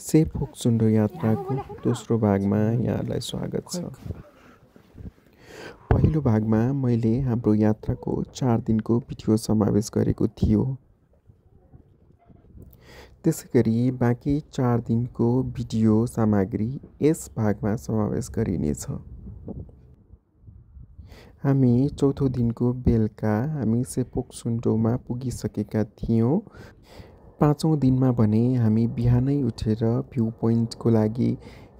से फोक्सुन्डो यात्राको दोस्रो भागमा यहाँलाई स्वागत छ। पहिलो भागमा मैले हाम्रो यात्राको 4 दिनको भिडियो समावेश गरेको थियो। त्यसैगरी बाँकी 4 दिनको भिडियो सामग्री यस भागमा समावेश गरिनेछ। हामी चौथो दिनको बेलुका हामी सेपोक्सुन्डोमा पुगिसकेका थियौँ। पाँचौँ दिनमा भने हामी बिहानै उठेर भ्यू पोइन्टको लागि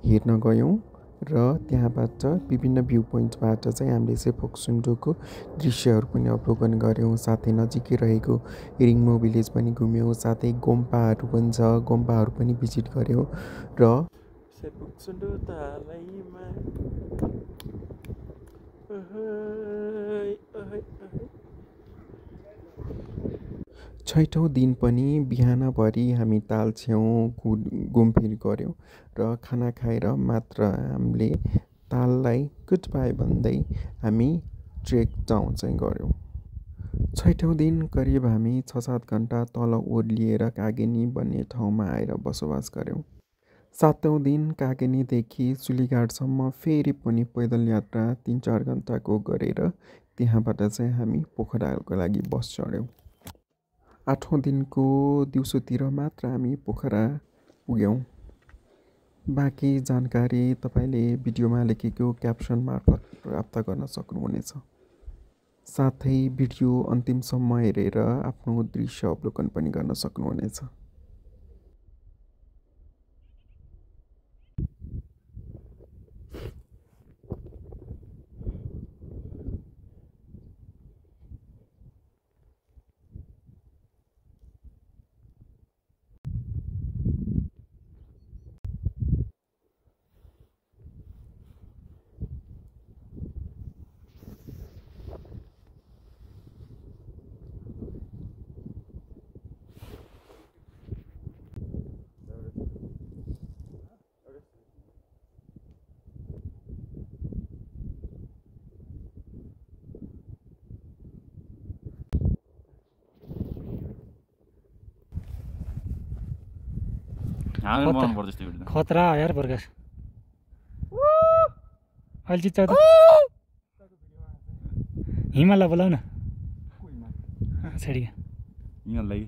हेर्न गयौँ र त्यहाँबाट विभिन्न भ्यू पोइन्टबाट चाहिँ हामीले सेपोक्सुन्डोको दृश्यहरू पनि अवलोकन गऱ्यौँ। साथै नजिकै रहेको रिङ्मो भिलेज पनि घुम्यौँ। साथै गोम्पाहरू पनि छ, गोम्पाहरू पनि भिजिट गऱ्यौँ र सेपोक्सुन्डो तालैमा छैठौँ दिन पनि बिहानभरि हामी ताल छेउ घुमफिर गऱ्यौँ र खाना खाएर मात्र हामीले ताललाई गुड बाई भन्दै हामी ट्रेक डाउन चाहिँ गऱ्यौँ। छैठौँ दिन करिब हामी 6-7 घन्टा तल ओर्लिएर कागेनी भन्ने ठाउँमा आएर बसोबास गऱ्यौँ। 7औँ दिन कागेनीदेखि सुलीघाटसम्म फेरि पनि पैदल यात्रा 3-4 घन्टाको गरेर त्यहाँबाट चाहिँ हामी पोखराको लागि बस चढ्यौँ। 8औँ दिनको दिउँसोतिर मात्र हामी पोखरा पुग्यौँ। बाँकी जानकारी तपाईँले भिडियोमा लेखेको क्याप्सन मार्फत प्राप्त गर्न सक्नुहुनेछ। साथै भिडियो अन्तिमसम्म हेरेर आफ्नो दृश्य अवलोकन पनि गर्न सक्नुहुनेछ। खतरा यार प्रकाश अहिले चिच्चा त हिमाललाई बोलाउ न हिमाललाई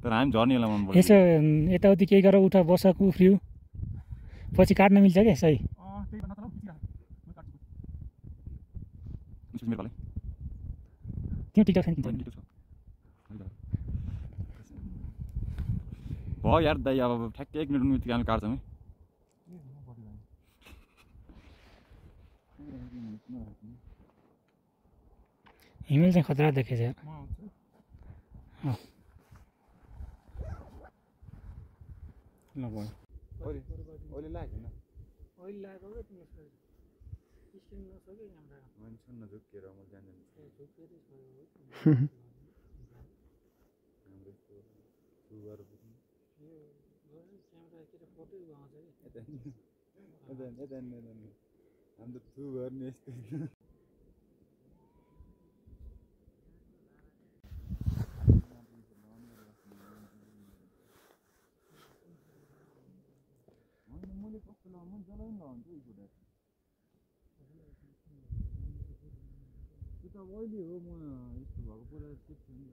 तर हामी झर्नेलाई मन पर्छ। यसो यताउति केही गरेर उठा बसक उफ्रियो पछि काट्न मिल्छ क्या सही। त्यो टिकटक छैन भयो यार दाइ, अब ठ्याक्कै 1 मिनट हामी काट्छौँ है। हिमेल चाहिँ खतरा देखेछ यार। ल भयो अहिले लाग्यो न, अहिले लाग्यो के तिम्रो स्क्रिन नसक्यो क्यामेरा मान्छे नझुकेर म जान्दैन झुकेर छ सुगर यो क्यामेरा के फोटो आउँछ यता यता हाम्रो थु गर्ने यस्तै मैले कस्तो लगाउनु जलाउनु लगाउँछु यो फोटो त्यो त अहिले हो। म यस्तो भएको कुरा सेट छु नि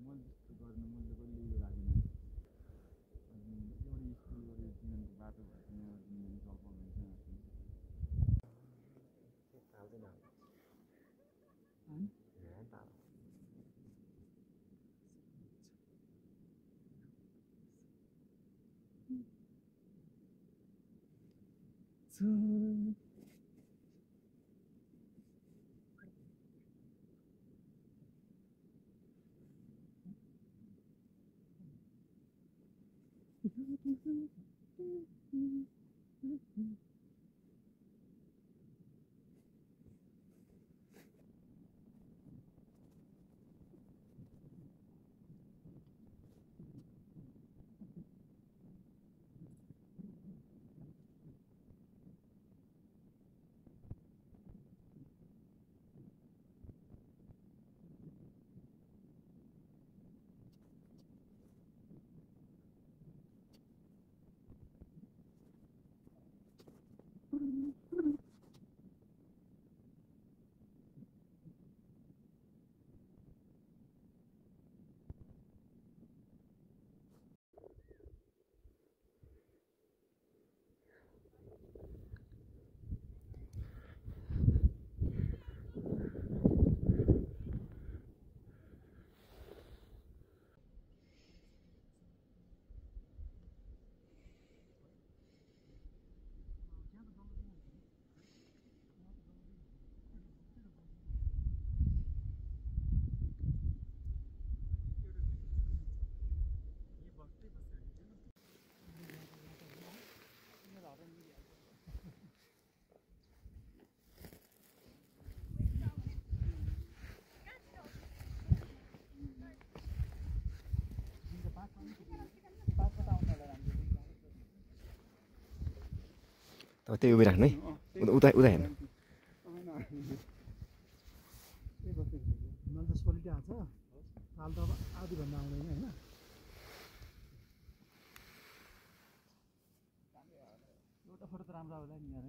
मैले त्यस्तो गरेन। मैले कहिले यो राखेन। एउटा स्कुल गरेर किनभने बाटो त्यही उभिराख्नु है उता उता हेर्नु मैले त सोलिटा हाल्छ ताल त अब आधीभन्दा आउँदैन होइन एउटा फोटो त राम्रो आउँला नि यार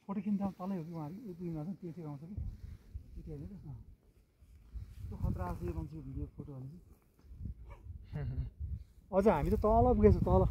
फोटो खिच्दा तलै हो कि उहाँहरू उभिमा चाहिँ त्यो आउँछ कि त्यो होइन त त्यो खतरा आएको यो मान्छेको भिडियो फोटोहरू चाहिँ अझ हामी त तल पुगेछौँ तल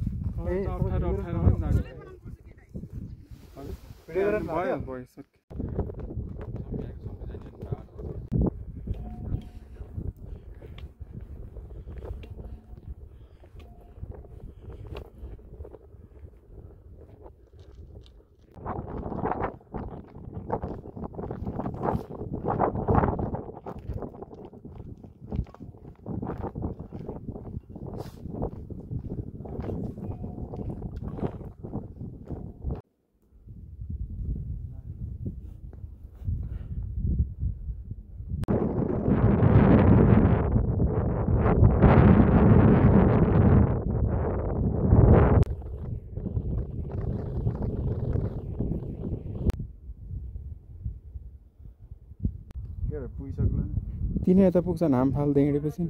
तिनै यता पुग्छन् हाम फाल देखेपछि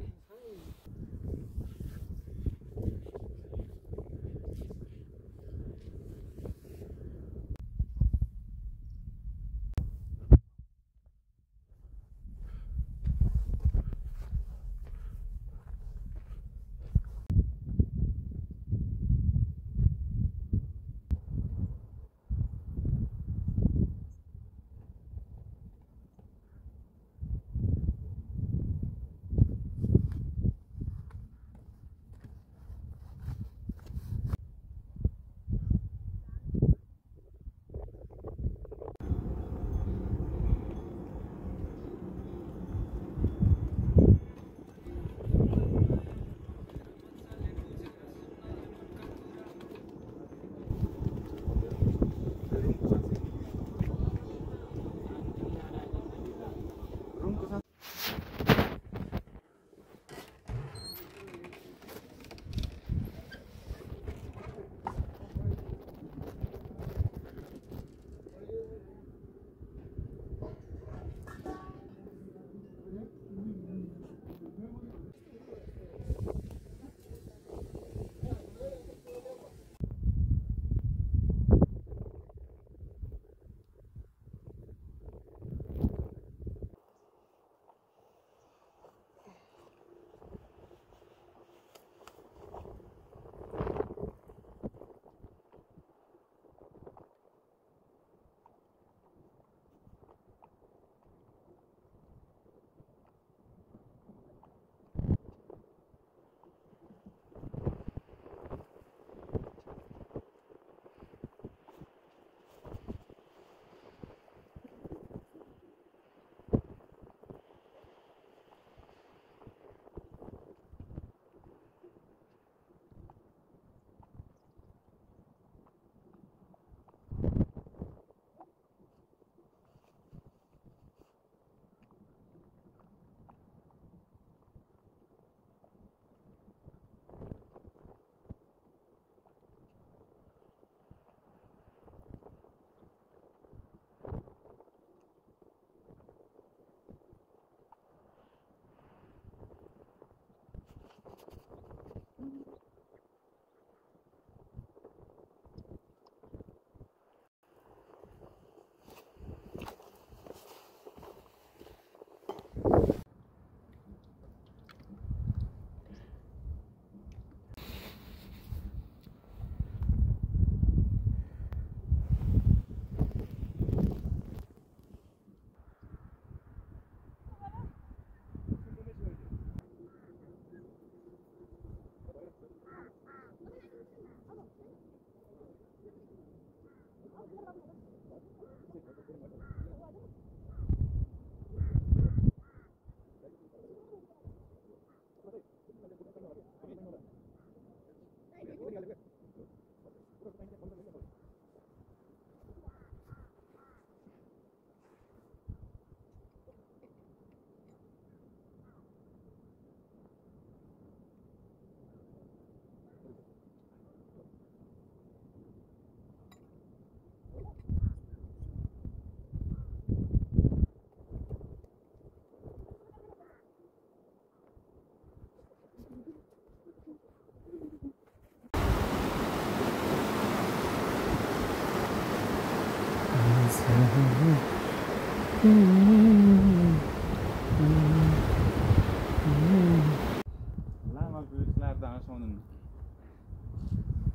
लामाको स्ल्याब त सुहाउँदैन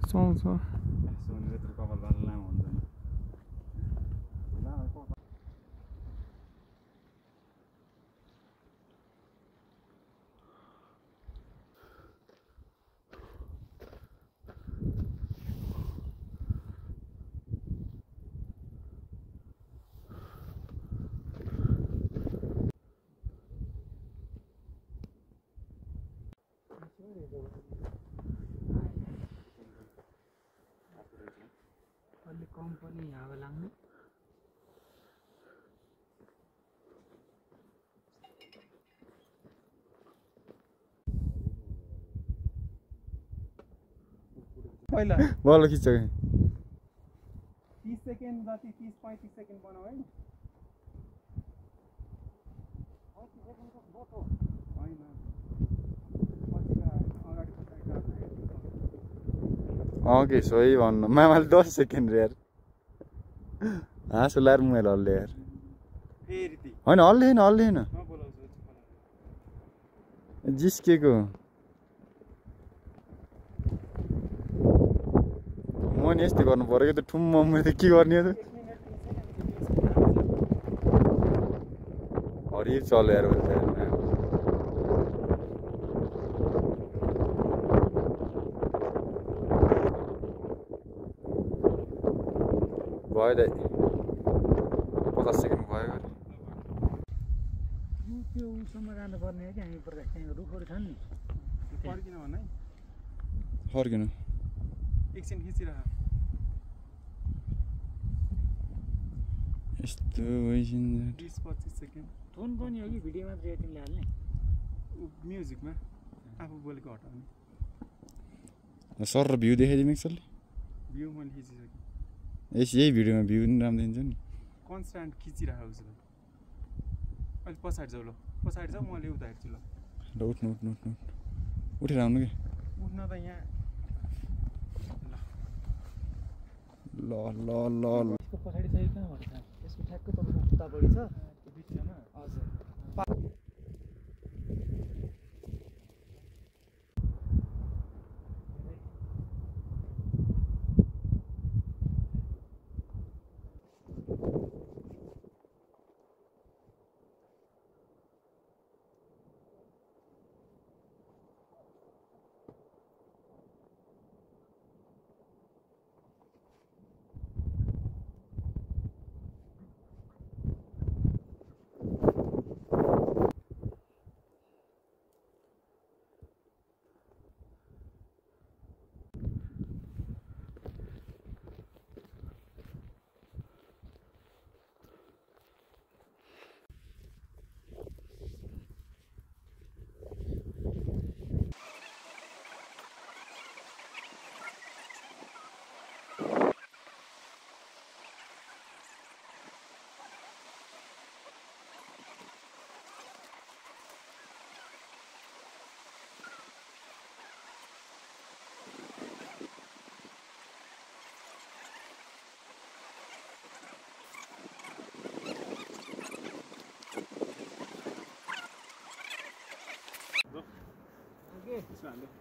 सुहाउँछ सुहाउने त्यत्रो कपाल बाल्नु लामो हुन्छ नि अलि कम पनि हावा लाग्ने पहिला बल्ल खिच्छ 30 सेकेन्ड जति 30-35 सेकेन्ड बनाऊ है ओके सही भन्नु मामाले 10 सेकेन्ड यार हाँसो लाएर मोबाइल हल्ले यार फेरि ती होइन हल्ले होइन बोलाउँछु जिस्केको म नि यस्तै गर्नु पर्यो त ठुम्म मैले त के गर्ने त हरि चल्यो यार भयो दाइ 50 सेकेन्ड भयो त्यो उसम्म जानुपर्ने हो कि हामी प्रकाश त्यहाँ रुखहरू छन् नि फर्किन भन है फर्किनु एकछिन खिचिरह यस्तो भइसिन्छ 20-25 सेकेन्ड फोन पनि हो कि भिडियो मात्रै तिमीले हाल्ने म्युजिकमा आफू बोलेको हटाउने सर र भ्यू देखाइदिनु एकचोटि भ्यू मैले खिचिसकेँ यही भिडियोमा भ्यू पनि राम्रो दिन्छ नि कन्स्ट्यान्ट खिचिरहेको छु अहिले पछाडि जाऊ ल पछाडि जाऊ मैले उता हेर्छु ल ल उठ्नु उठेर आउनु कि उठ्न त यहाँ ल ल ल ल यसको पछाडि चाहिँ कहाँ भन्छ यसको ठ्याक्कै तपाईँको उतापट्टि छ त्यो बिचमा हजुर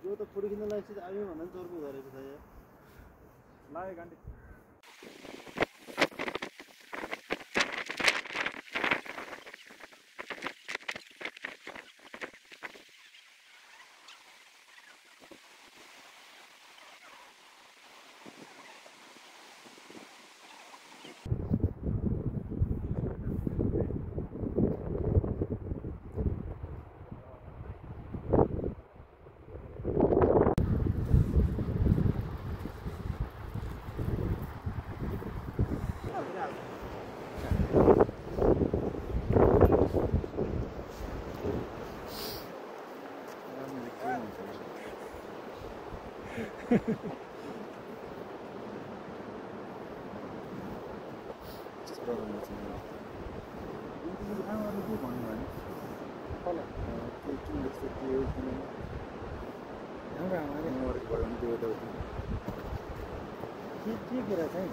जो त फोटो खिच्न लागेपछि आयो भन्दा पनि चर्को गरेको छ यार लाग्यो गान्डी के कुरा चाहिँ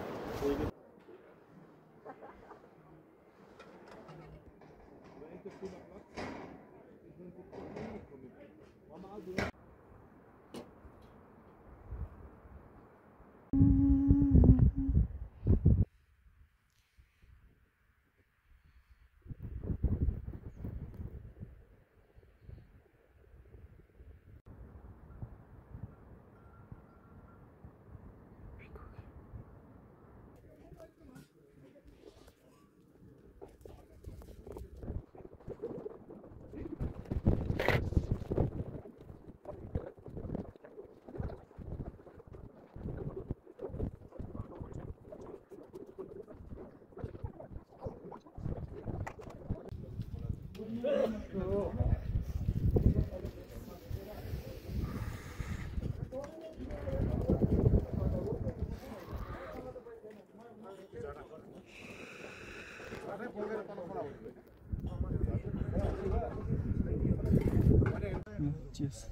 Cheers.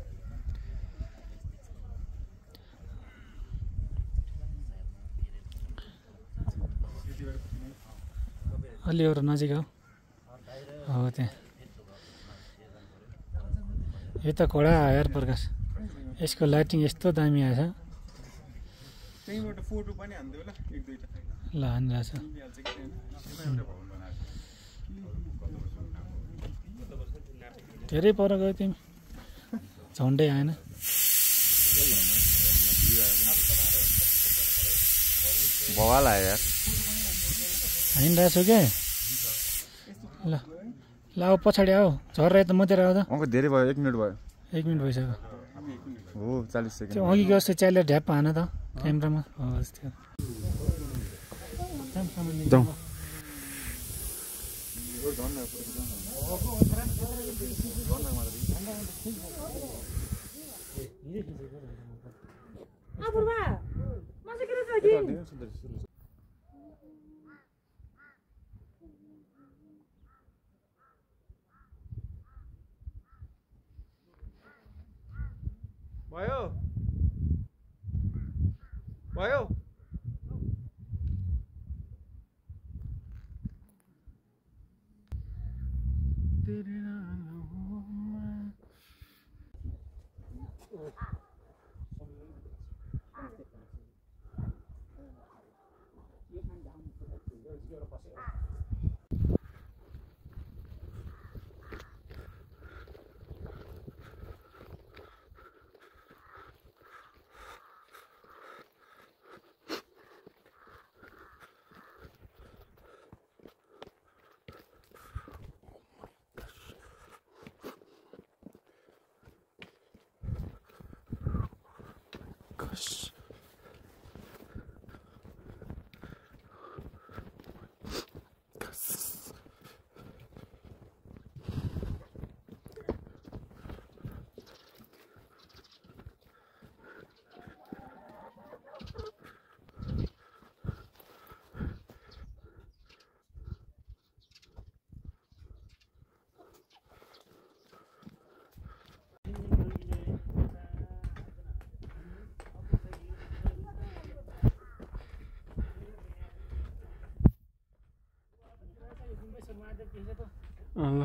अलि अरू नजिक हो त्यहाँ यो त कडा यार प्रकाश यसको लाइटिङ यस्तो दामी आएछ त्यहीबाट फोटो पनि हान्दियो होला एक दुईटा ल हानिरहेछ मिलिहाल्छ कि त्यहाँ धेरै पर गयो तिमी झन्डै आएन बवाल आयो यार हिँडिरहेको छु क्या ल ल अब पछाडि आऊ झर्रा त मात्रै आऊ त अङ्क धेरै भयो 1 मिनट भयो 1 मिनट भइसक्यो हो 40 सेकेन्ड त्यो अघिको जस्तो च्यालेर ढ्याप हान त क्यामेरामा हस् त्यो जाउँ भयो भयो ल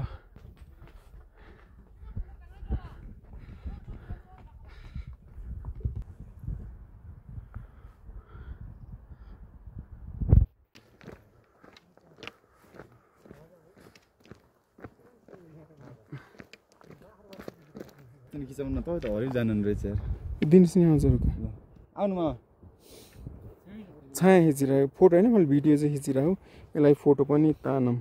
खिचाउन त हरि जानु रहेछ यार दिनुहोस् नि हजुरको आउनु म छाया खिचिरहेको फोटो होइन मैले भिडियो चाहिँ खिचिरहेको यसलाई फोटो पनि तानौँ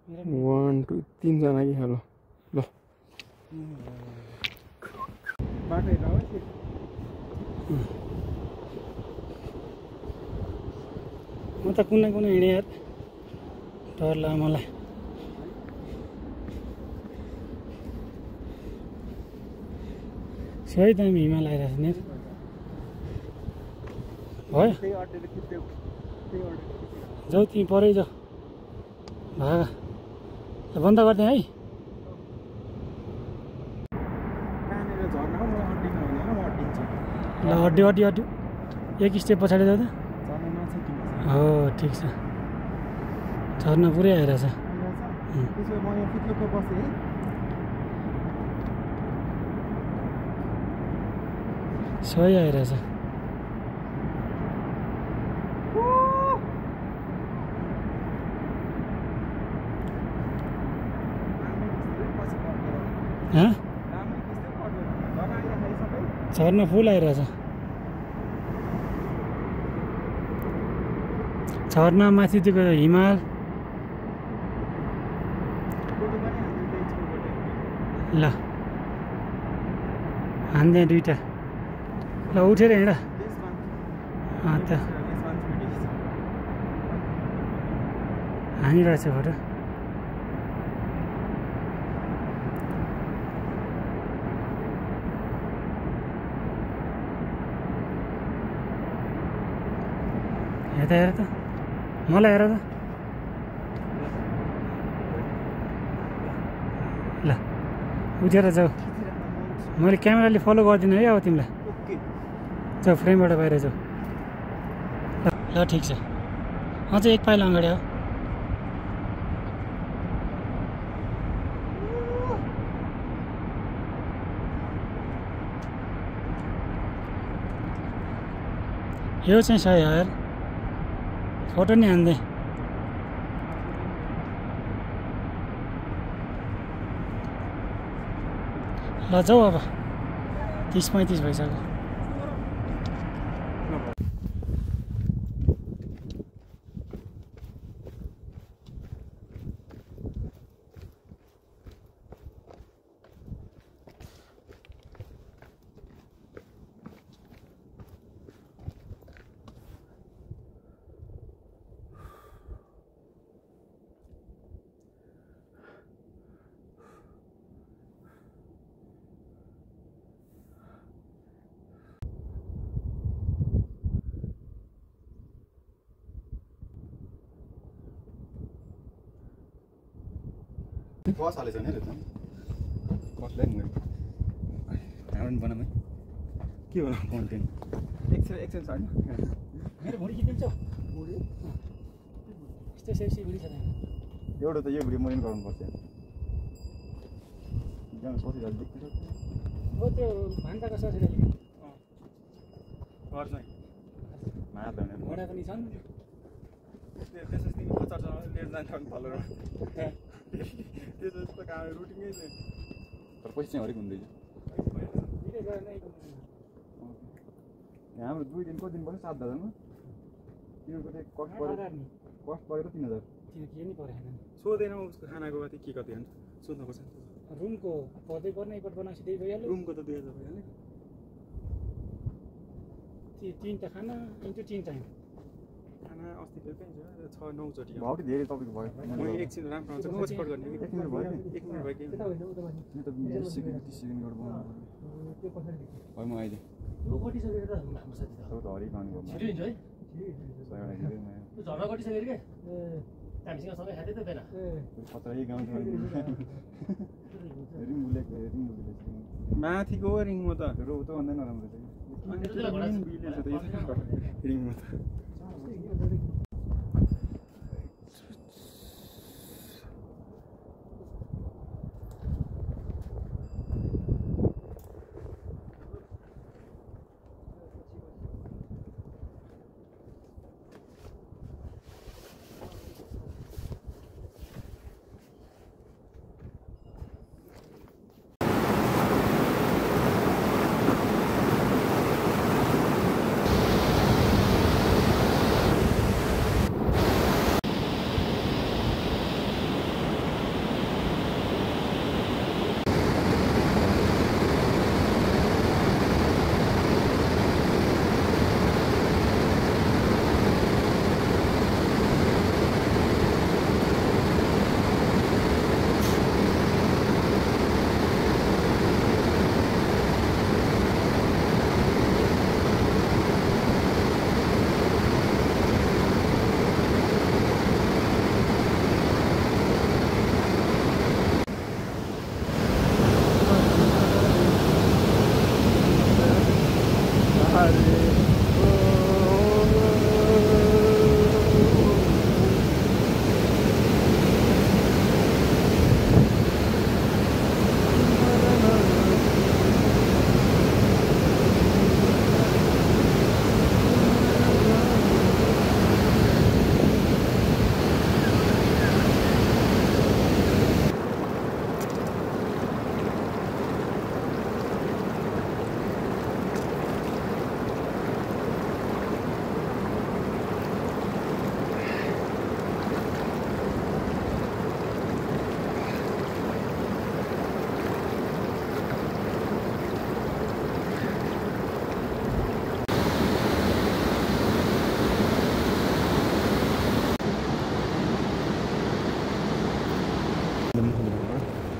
1 2 3 जना कि हेलो ल बाटो हेर म त कुनै कुनै हिँडेँ यार डर लाग्यो मलाई सही दामी हिमाल आइरहेको छ नि भयो जाऊ तिमी परै जाऊ भागा बन्द गरिदिएँ है ल हड्डी हड्डी हड्डी एक स्टेप पछाडि जाँदा हो ठिक छ झर्ना पुरै आइरहेछ सही आइरहेछ झर्ना फुल आइरहेछ झर्ना माथितिरको हिमाल ल हान्दै दुईटा ल उठेर हिँड त हानिरहेछ फोटो यता हेर त मलाई हेर त ल उठेर जाऊ मैले क्यामेराले फलो गर्दिनँ है अब तिमीलाई जाऊ फ्रेमबाट बाहिर जाऊ ल ठिक छ अझै एक पाइला अगाडि आऊ यो चाहिँ छ यार फोटो नि हान्दै ल जाऊ अब 30-35 भइसक्यो बस हालेछ नि त कसलाई म हाम्रो बनामै के हो कन्टेन्ट एक्सेल छैन मेरो भुँडी किनिदिन्छौ भुँडी यस्तो सेक्सी भुँडी छ एउटा त यो भिडियो मैले गर्नुपर्छ जान सोचिरहेको देख्छु हो त्यो भान्ताको ससुराली गर्छ माया त घोडा पनि छन् त्यसपछि तिमी 50 लिएर जान्छ भने फलो र त्यो जस्तो काम रुटिनै छ तर पैसा चाहिँ हरेक हुँदैछ हाम्रो 2 दिन को दिन भयो 7,000 मा तिम्रो कतै कस्ट पऱ्यो 3,000 त्यो के नि परेन सोधेन उसको खानाको कति के कति हुन्छ सोध्नु पर्छ रुमको पढ्दै पर्ने एकपल्ट बनाएपछि त्यही भइहाल्यो रुमको त 2000 भइहाल्यो ती 3टा खाना इन्टु 3 टाइम खाना अस्ति बेलुकै छ 6-9 चोटि भाउ धेरै तपाईको भयो म एकछिन राम्रो आउँछ म स्पट गर्ने 1 मिनेट भयो 1 मिनेट भयो त्यता होइन उता बस्नु नि त 20 सेकेन्ड 30 सेकेन्ड गर्नु बनाउनु त्यो कसरी देख्छ भयो म आइदिएँ यो कटिसकेर त हाम्रो साथी सब त हरि खानु भयो छिटो हिँड्छ है सयवटा दिँदैन त्यो झर्ना कटिसकेर के हामीसँग सँगै खाँदै त बेला खतरा यही गाउँ रिङ बुलेको माथिको रिङमा त रो त भन्दैन राम्रो चाहिँ रिङमा त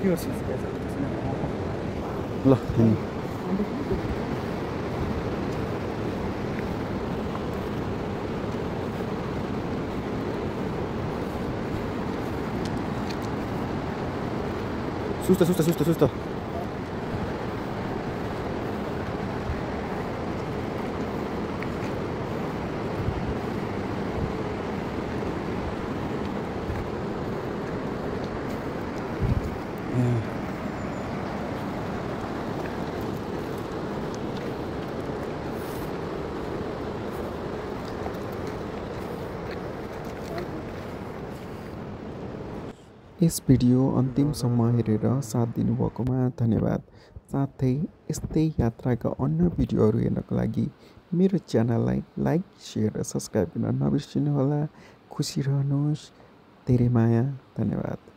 के हो ल हामी सुस्त यस भिडियो अन्तिमसम्म हेरेर साथ दिनुभएकोमा धन्यवाद। साथै यस्तै यात्राका अन्य भिडियोहरू हेर्नको लागि मेरो च्यानललाई लाइक, सेयर र सब्सक्राइब गर्न नबिर्सिनुहोला। खुसी रहनुहोस्। धेरै माया। धन्यवाद।